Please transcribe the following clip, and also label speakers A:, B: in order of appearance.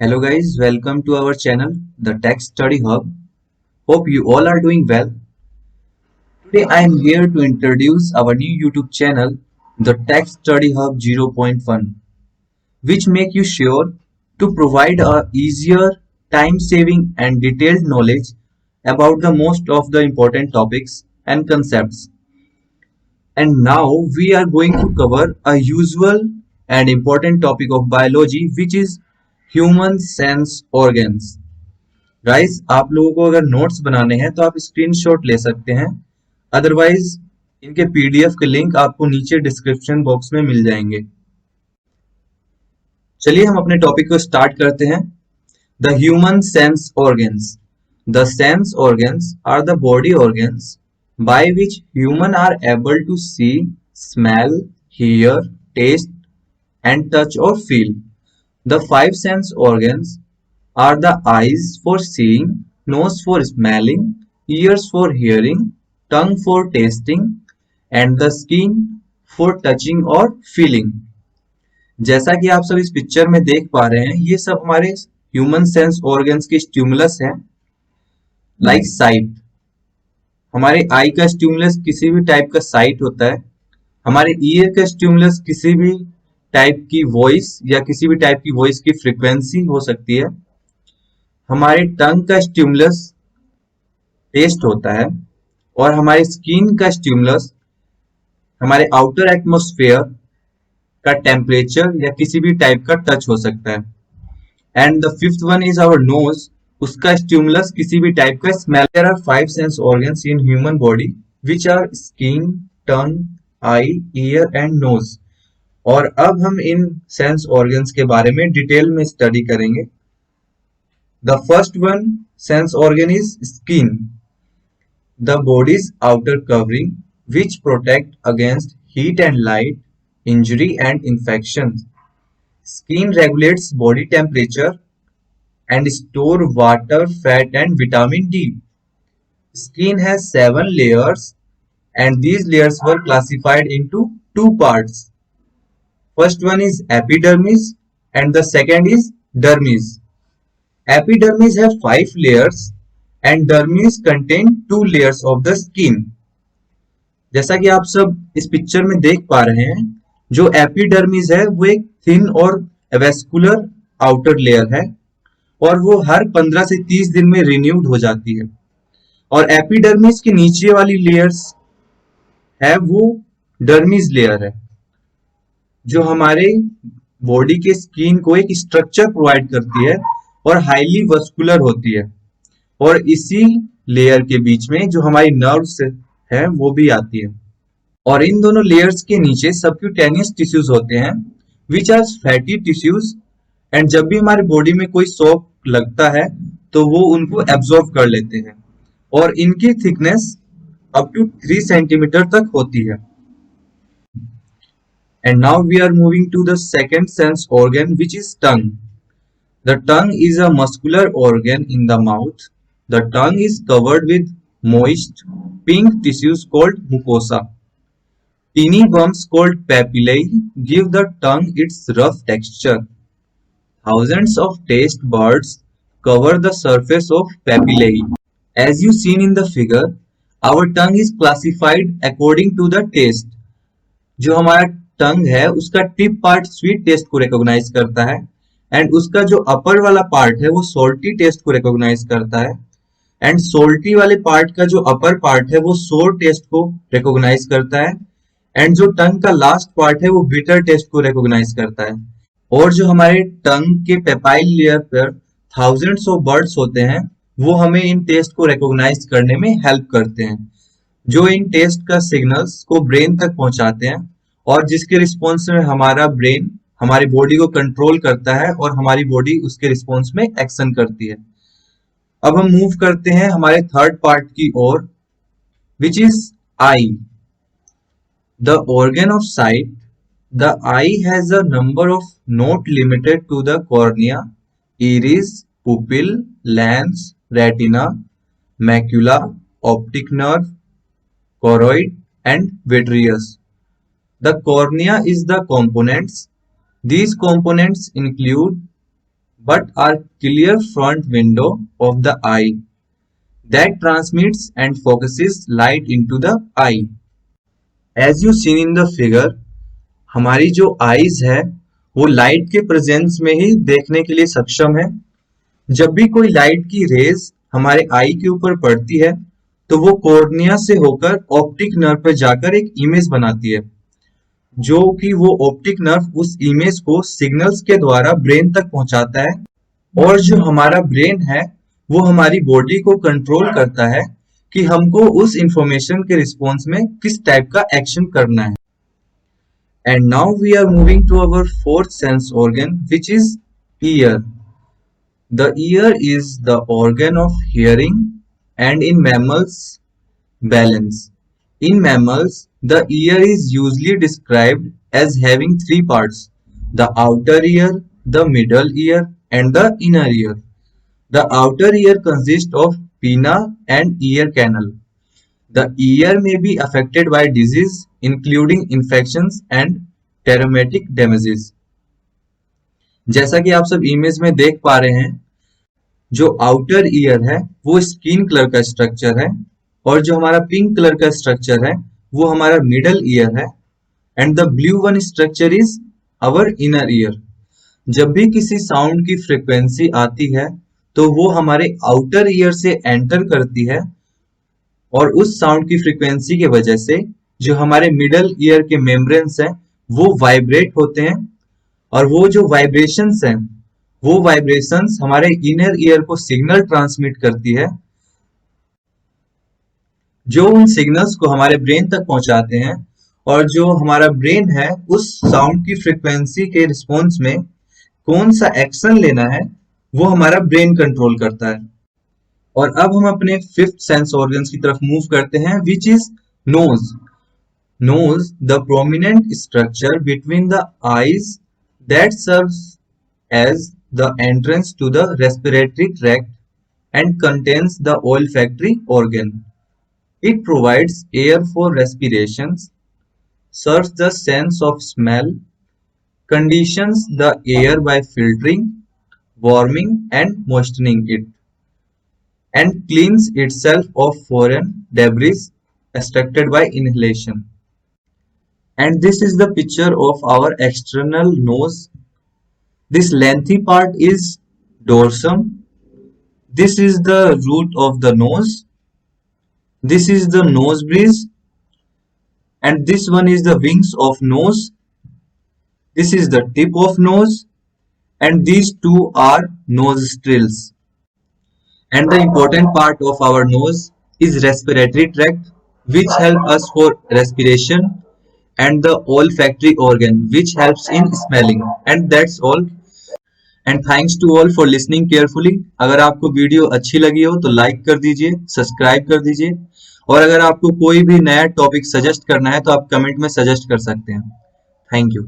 A: Hello guys, welcome to our channel, the Tech Study Hub. Hope you all are doing well. Today I am here to introduce our new YouTube channel, the Tech Study Hub 0.1, which make you sure to provide a easier, time-saving and detailed knowledge about the most of the important topics and concepts. And now we are going to cover a usual and important topic of biology, which is human sense organs. Guys आप लोगों को अगर notes बनाने हैं तो आप screenshot ले सकते हैं। अदरवाइज इनके पीडीएफ के लिंक आपको नीचे डिस्क्रिप्शन बॉक्स में मिल जाएंगे। चलिए हम अपने टॉपिक को स्टार्ट करते हैं। The human sense organs. The sense organs are the body organs by which human are able to see, smell, hear, taste and touch और feel. The five sense organs are the eyes for seeing, nose for smelling, ears for hearing, tongue for tasting, and the skin for touching और feeling। जैसा कि आप सब इस picture में देख पा रहे हैं, ये सब हमारे ह्यूमन सेंस ऑर्गन्स के स्टिमुलस हैं। लाइक साइट, हमारे आई का स्टिमुलस किसी भी टाइप का साइट होता है। हमारे ईयर का स्टिमुलस किसी भी टाइप की वॉइस या किसी भी टाइप की वॉइस की फ्रीक्वेंसी हो सकती है। हमारे टंग का स्टिमुलस टेस्ट होता है और हमारे स्किन का स्टिमुलस हमारे आउटर एटमॉस्फेयर का टेम्परेचर या किसी भी टाइप का टच हो सकता है। And the fifth one is our nose, उसका स्टिमुलस किसी भी टाइप का smell. There are five sense organs in human body which are skin, tongue, eye, ear and nose. और अब हम इन सेंस ऑर्गन्स के बारे में डिटेल में स्टडी करेंगे। The first one sense organ is skin, the body's outer covering which protect against heat and light, injury and infections. Skin regulates body temperature and store water, fat and vitamin D. Skin has 7 layers and these layers were classified into two parts. First one is epidermis and the second is dermis. Epidermis have 5 layers and dermis contain 2 layers of the skin. जैसा कि आप सब इस picture में देख पा रहे हैं, जो एपिडर्मिस है वो एक थिन और वेस्कुलर आउटर लेयर है और वो हर 15 से 30 दिन में रिन्यूड हो जाती है। और एपिडर्मिस के नीचे वाली लेयर्स है वो डर्मिस लेयर है, जो हमारे बॉडी के स्किन को एक स्ट्रक्चर प्रोवाइड करती है और हाईली वस्कुलर होती है। और इसी लेयर के बीच में जो हमारी नर्व्स है वो भी आती है। और इन दोनों लेयर्स के नीचे सबक्यूटेनियस टिश्यूज होते हैं which are fatty tissues. And जब भी हमारे बॉडी में कोई शॉक लगता है तो वो उनको एब्जॉर्ब कर लेते हैं और इनकी थिकनेस अप टू 3 सेंटीमीटर तक होती है। And now we are moving to the second sense organ which is tongue. The tongue is a muscular organ in the mouth. The tongue is covered with moist, pink tissues called mucosa. Teeny worms called papillae give the tongue its rough texture. Thousands of taste buds cover the surface of papillae. As you seen in the figure, our tongue is classified according to the taste. जो हमारा टंग है उसका tip part sweet taste को recognise करता है and उसका जो अपर वाला पार्ट है वो सोल्टी टेस्ट को रिकॉग्नाइज करता है एंड सोल्टी वाले पार्ट का जो अपर पार्ट है वो सोर टेस्ट को रिकॉग्नाइज करता है एंड जो टंग का लास्ट पार्ट है वो बिटर टेस्ट को रिकॉग्नाइज करता है। और जो हमारे टंग के पेपाइल लेयर पर थाउजेंड्स ऑफ बर्ड्स होते हैं वो हमें इन टेस्ट को रिकॉग्नाइज करने में हेल्प करते हैं, जो इन टेस्ट का सिग्नल्स को ब्रेन तक पहुंचाते हैं और जिसके रिस्पॉन्स में हमारा ब्रेन हमारी बॉडी को कंट्रोल करता है और हमारी बॉडी उसके रिस्पॉन्स में एक्शन करती है। अब हम मूव करते हैं हमारे थर्ड पार्ट की ओर which is eye, the organ of sight. The eye has a number of not limited to the cornea, iris, pupil, lens, retina, macula, optic nerve, choroid and vitreous. The cornea is the components. These components include but are clear front window of the eye that transmits and focuses light into the eye. As you seen in the figure, हमारी जो eyes है वो light के presence में ही देखने के लिए सक्षम है। जब भी कोई लाइट की रेज हमारे आई के ऊपर पड़ती है तो वो कॉर्निया से होकर ऑप्टिक नर्व पर जाकर एक इमेज बनाती है, जो कि वो ऑप्टिक नर्व उस इमेज को सिग्नल्स के द्वारा ब्रेन तक पहुंचाता है। और जो हमारा ब्रेन है वो हमारी बॉडी को कंट्रोल करता है कि हमको उस इंफॉर्मेशन के रिस्पॉन्स में किस टाइप का एक्शन करना है। And now we are moving to our fourth sense organ, which is ear. The ear is the organ of hearing, and in mammals, balance. In mammals, the ear is usually described as having three parts: the outer ear, the middle ear, and the inner ear. The outer ear consists of pinna and ear canal. The ear may be affected by disease, including infections and traumatic damages. जैसा कि आप सब image में देख पा रहे हैं, जो आउटर ईयर है वो स्किन कलर का स्ट्रक्चर है, और जो हमारा पिंक कलर का स्ट्रक्चर है वो हमारा मिडल ईयर है, and the blue one structure is our inner ear. जब भी किसी साउंड की फ्रीक्वेंसी आती है तो वो हमारे आउटर ईयर से एंटर करती है, और उस साउंड की फ्रीक्वेंसी के वजह से जो हमारे मिडल ईयर के मेम्ब्रेन्स हैं वो वाइब्रेट होते हैं, और वो जो वाइब्रेशंस हैं वो वाइब्रेशंस हमारे इनर ईयर को सिग्नल ट्रांसमिट करती है, जो उन सिग्नल्स को हमारे ब्रेन तक पहुंचाते हैं। और जो हमारा ब्रेन है उस साउंड की फ्रीक्वेंसी के रिस्पॉन्स में कौन सा एक्शन लेना है वो हमारा ब्रेन कंट्रोल करता है। और अब हम अपने फिफ्थ सेंस ऑर्गन्स की तरफ मूव करते हैं, which is nose. Nose, the prominent structure between the eyes that serves as the entrance to the respiratory tract and contains the olfactory organ. It provides air for respiration, serves the sense of smell, conditions the air by filtering, warming and moistening it, and cleans itself of foreign debris extracted by inhalation. And this is the picture of our external nose. This lengthy part is dorsum. This is the root of the nose. This is the nose bridge, and this one is the wings of nose. This is the tip of nose, and these two are nostrils. And the important part of our nose is respiratory tract, which help us for respiration, and the olfactory organ which helps in smelling. And that's all, and thanks to all for listening carefully. अगर आपको video अच्छी लगी हो तो like कर दीजिए, subscribe कर दीजिए, और अगर आपको कोई भी नया टॉपिक सजेस्ट करना है तो आप कमेंट में सजेस्ट कर सकते हैं। Thank you.